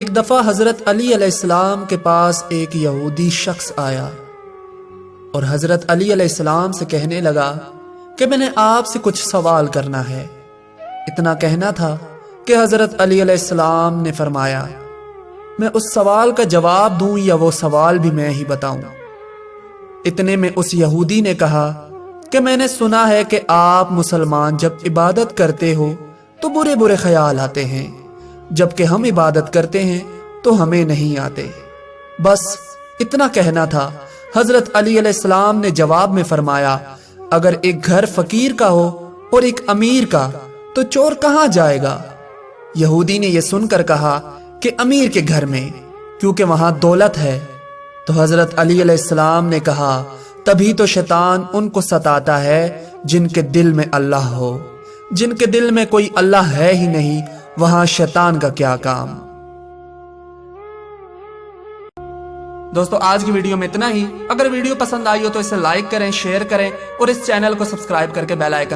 ایک دفعہ حضرت علی علیہ السلام کے پاس ایک یہودی شخص آیا اور حضرت علی علیہ السلام سے کہنے لگا کہ میں نے آپ سے کچھ سوال کرنا ہے۔ اتنا کہنا تھا کہ حضرت علی علیہ السلام نے فرمایا میں اس سوال کا جواب دوں یا وہ سوال بھی میں ہی بتاؤں۔ اتنے میں اس یہودی نے کہا کہ میں نے سنا ہے کہ آپ مسلمان جب عبادت کرتے ہو تو برے برے خیال آتے ہیں، جبکہ ہم عبادت کرتے ہیں تو ہمیں نہیں آتے۔ بس اتنا کہنا تھا۔ حضرت علی علیہ السلام نے جواب میں فرمایا اگر ایک گھر فقیر کا ہو اور ایک امیر کا تو چور کہاں جائے گا؟ یہودی نے یہ سن کر کہا کہ امیر کے گھر میں، کیونکہ وہاں دولت ہے۔ تو حضرت علی علیہ السلام نے کہا تبھی تو شیطان ان کو ستاتا ہے جن کے دل میں اللہ ہو، جن کے دل میں کوئی اللہ ہے ہی نہیں، وہاں شیطان کا کیا کام۔ دوستو آج کی ویڈیو میں اتنا ہی۔ اگر ویڈیو پسند آئی ہو تو اسے لائک کریں، شیئر کریں اور اس چینل کو سبسکرائب کر کے بیل آئیکن